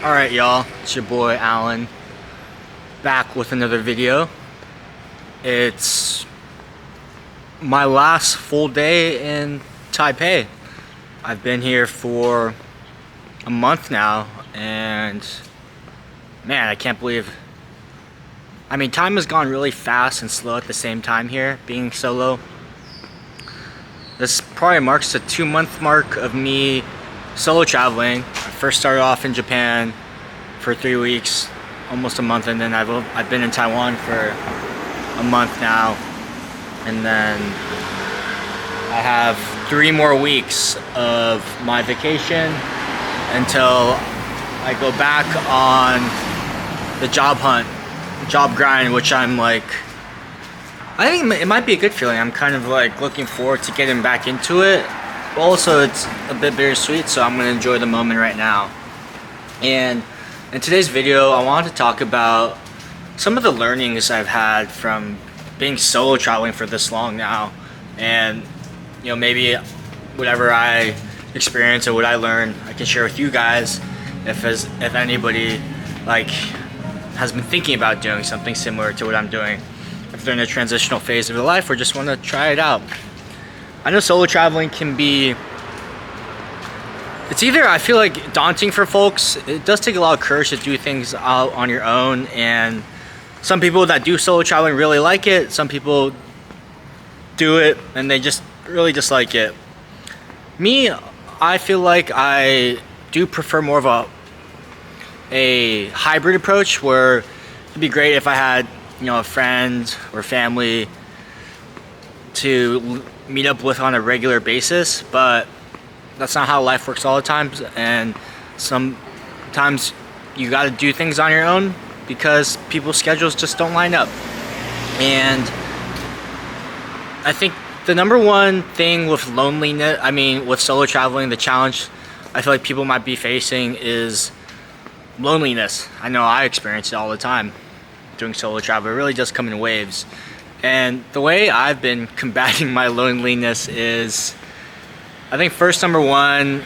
Alright y'all, it's your boy Alan, back with another video. It's my last full day in Taipei. I've been here for a month now, and man, I can't believe, time has gone really fast and slow at the same time here, being solo. This probably marks the 2-month mark of me solo traveling. I first started off in Japan for 3 weeks, almost a month, and then I've been in Taiwan for a month now, and then I have 3 more weeks of my vacation until I go back on the job hunt, job grind, which I think it might be a good feeling. I'm kind of like looking forward to getting back into it. Also, it's a bit bittersweet, so I'm going to enjoy the moment right now. And in today's video, I wanted to talk about some of the learnings I've had from being solo traveling for this long now. And, maybe whatever I experience or what I learn, I can share with you guys if anybody has been thinking about doing something similar to what I'm doing. If they're in a transitional phase of their life or just want to try it out. I know solo traveling can be, it's either, I feel like, daunting for folks. It does take a lot of courage to do things out on your own, and some people that do solo traveling really like it. Some people do it and they just really dislike it. Me, I feel like I do prefer more of a hybrid approach, where it'd be great if I had a friend or family to meet up with on a regular basis, but that's not how life works all the time, and sometimes you got to do things on your own because people's schedules just don't line up. And I think the number one thing with loneliness, with solo traveling, the challenge I feel like people might be facing is loneliness. I know I experience it all the time doing solo travel. It really does come in waves. And the way I've been combating my loneliness is, I think first, number one,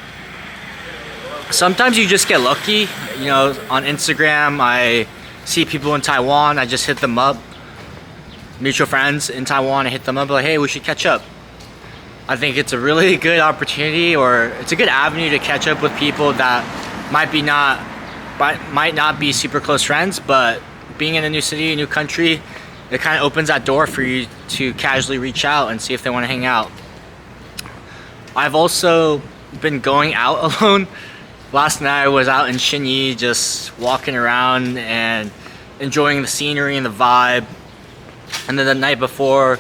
sometimes you just get lucky. On Instagram, I see people in Taiwan, I just hit them up. Mutual friends in Taiwan, I hit them up like, hey, we should catch up. I think it's a really good opportunity, or it's a good avenue to catch up with people that might not be super close friends, but being in a new city, a new country, it kind of opens that door for you to casually reach out and see if they want to hang out. I've also been going out alone. Last night I was out in Xinyi just walking around and enjoying the scenery and the vibe. And then the night before,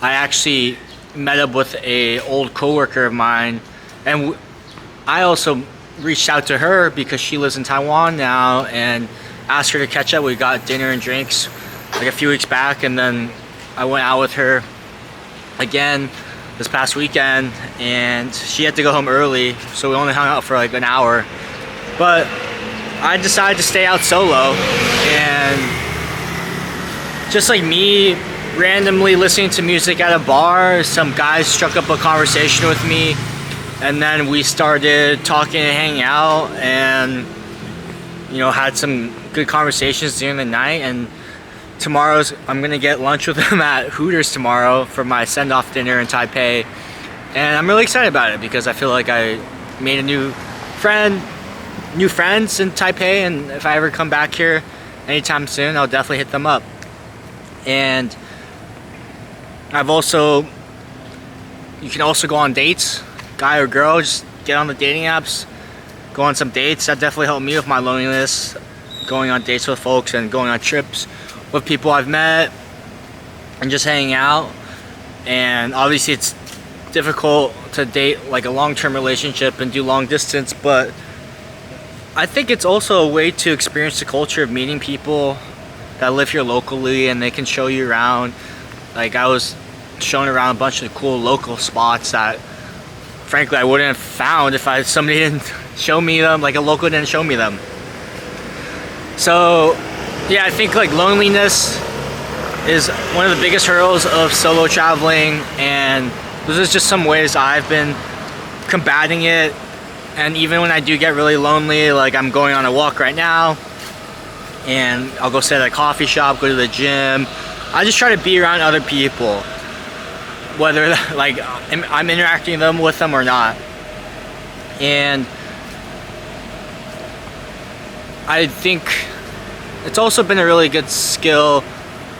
I actually met up with a old coworker of mine, and I also reached out to her because she lives in Taiwan now, and asked her to catch up. We got dinner and drinks a few weeks back, and then I went out with her again this past weekend, and she had to go home early, so we only hung out for an hour. But I decided to stay out solo, and just like me randomly listening to music at a bar, some guys struck up a conversation with me, and then we started talking and hanging out, and had some good conversations during the night. And I'm gonna get lunch with them at Hooters tomorrow for my send-off dinner in Taipei, and I'm really excited about it because I feel like I made a new friends in Taipei, and if I ever come back here anytime soon, I'll definitely hit them up. And you can also go on dates, guy or girl, just get on the dating apps, go on some dates. That definitely helped me with my loneliness, going on dates with folks and going on trips with people I've met and just hanging out. And obviously it's difficult to date a long-term relationship and do long distance, but I think it's also a way to experience the culture of meeting people that live here locally, and they can show you around. I was shown around a bunch of cool local spots that frankly I wouldn't have found if somebody didn't show me them, a local didn't show me them. So yeah, I think loneliness is one of the biggest hurdles of solo traveling, and those are just some ways I've been combating it And even when I do get really lonely, like I'm going on a walk right now, and I'll go sit at a coffee shop, go to the gym, I just try to be around other people, whether like I'm interacting with them or not. And I think it's also been a really good skill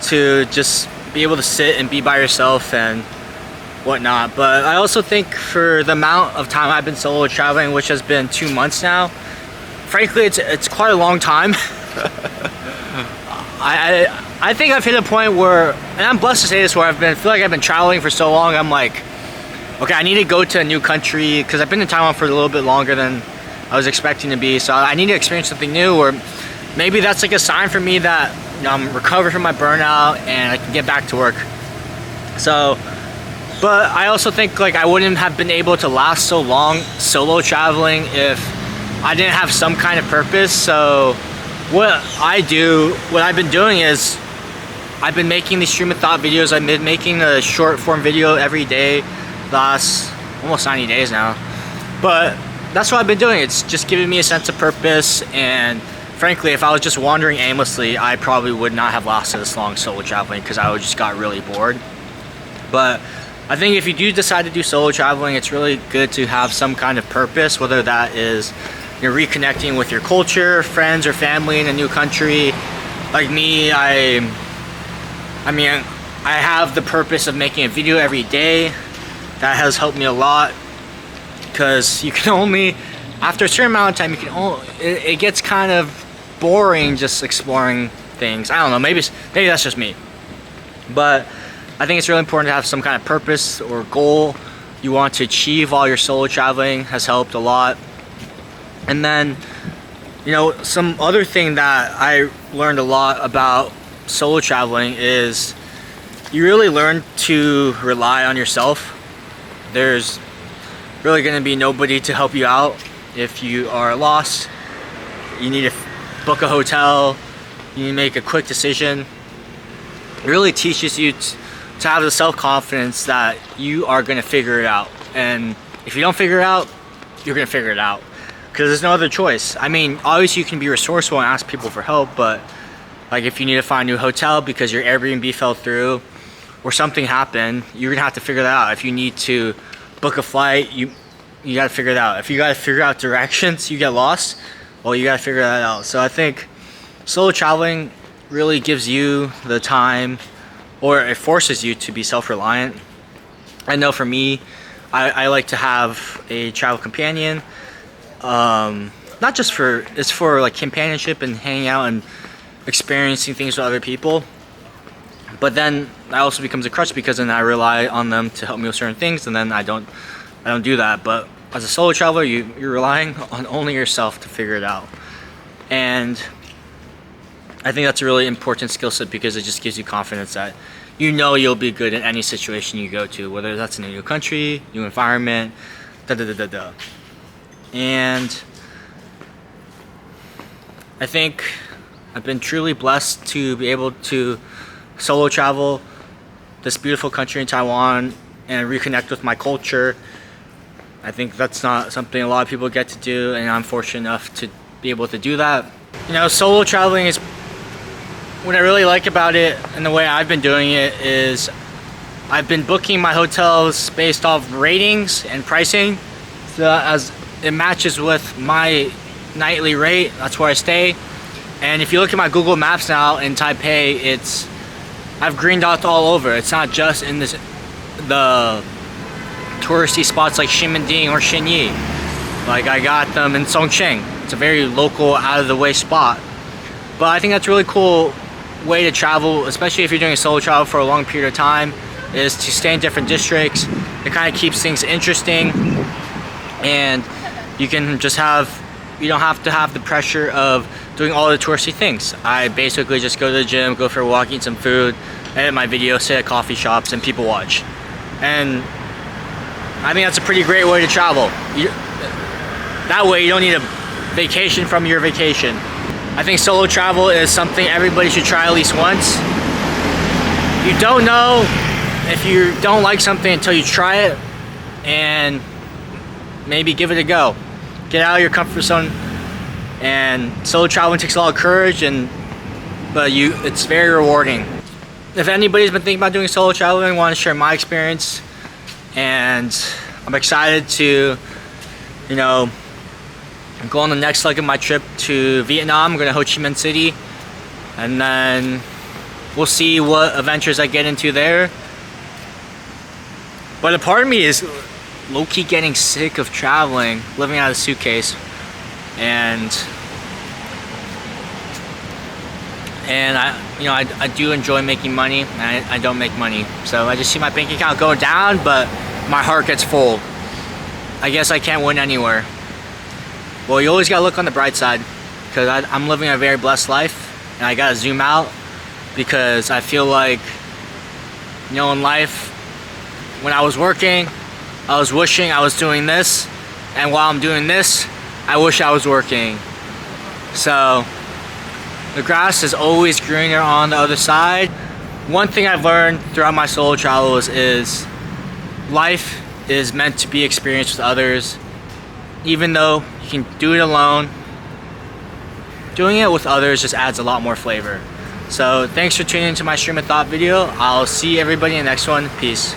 to just be able to sit and be by yourself and whatnot. But I also think for the amount of time I've been solo traveling, which has been 2 months now, frankly it's quite a long time. I think I've hit a point where, and I'm blessed to say this, where I feel like I've been traveling for so long, I'm like, okay, I need to go to a new country, because I've been in Taiwan for a little bit longer than I was expecting to be, so I need to experience something new, or maybe that's like a sign for me that, you know, I'm recovered from my burnout and I can get back to work. So, but I also think like I wouldn't have been able to last so long solo traveling if I didn't have some kind of purpose. So what I've been doing is I've been making these stream of thought videos. I've been making a short form video every day last almost 90 days now. But that's what I've been doing. It's just giving me a sense of purpose, and frankly, if I was just wandering aimlessly, I probably would not have lasted this long solo traveling, because I would just got really bored. But I think if you do decide to do solo traveling, it's really good to have some kind of purpose, whether that is you're reconnecting with your culture, friends, or family in a new country. Like me, I have the purpose of making a video every day. That has helped me a lot, because you can only, after a certain amount of time, it gets kind of boring just exploring things. I don't know, maybe that's just me. But I think it's really important to have some kind of purpose or goal you want to achieve while you're solo traveling. Has helped a lot. And then, you know, some other thing that I learned a lot about solo traveling is you really learn to rely on yourself. There's really going to be nobody to help you out if you are lost. You need to book a hotel, you need to make a quick decision. It really teaches you to have the self-confidence that you are going to figure it out. And if you don't figure it out, you're going to figure it out, because there's no other choice. I mean, obviously you can be resourceful and ask people for help, but like if you need to find a new hotel because your Airbnb fell through or something happened, you're gonna have to figure that out. If you need to book a flight, you gotta figure that out. If you gotta figure out directions, you get lost, well, you gotta figure that out. So I think solo traveling really gives you the time, or it forces you to be self-reliant. I know for me, I like to have a travel companion. Not just it's for like companionship and hanging out and experiencing things with other people. But then that also becomes a crutch, because then I rely on them to help me with certain things, and then I don't do that. But as a solo traveler, you're relying on only yourself to figure it out. And I think that's a really important skill set, because it just gives you confidence that you know you'll be good in any situation you go to, whether that's in a new country, new environment, And I think I've been truly blessed to be able to solo travel this beautiful country in Taiwan and reconnect with my culture. I think that's not something a lot of people get to do, and I'm fortunate enough to be able to do that. You know, solo traveling is, what I really like about it and the way I've been doing it is I've been booking my hotels based off ratings and pricing, so as it matches with my nightly rate. That's where I stay. And if you look at my Google Maps now in Taipei, I've green dots all over. It's not just in the touristy spots like Xinmending or Xinyi. Like I got them in Songqing. It's a very local, out of the way spot. But I think that's a really cool way to travel, especially if you're doing a solo travel for a long period of time, is to stay in different districts. It kind of keeps things interesting, and you can just you don't have to have the pressure of doing all the touristy things. I basically just go to the gym, go for a walk, eat some food, edit my video, sit at coffee shops, and people watch. And I think that's a pretty great way to travel. That way you don't need a vacation from your vacation. I think solo travel is something everybody should try at least once. You don't know if you don't like something until you try it, and maybe give it a go. get out of your comfort zone. And solo traveling takes a lot of courage, but it's very rewarding. If anybody's been thinking about doing solo traveling, I want to share my experience, and I'm excited to, you know, go on the next leg of my trip to Vietnam. I'm going to Ho Chi Minh City, and then we'll see what adventures I get into there. But a part of me is low-key getting sick of traveling, living out of a suitcase, and I do enjoy making money, and I don't make money. So I just see my bank account going down, but my heart gets full. I guess I can't win anywhere. Well, you always gotta look on the bright side, because I'm living a very blessed life, and I gotta zoom out, because I feel like, you know, in life, when I was working, I was wishing I was doing this, and while I'm doing this, I wish I was working. So the grass is always greener on the other side. One thing I've learned throughout my solo travels is life is meant to be experienced with others. Even though you can do it alone, doing it with others just adds a lot more flavor. So thanks for tuning into my stream of thought video. I'll see everybody in the next one. Peace.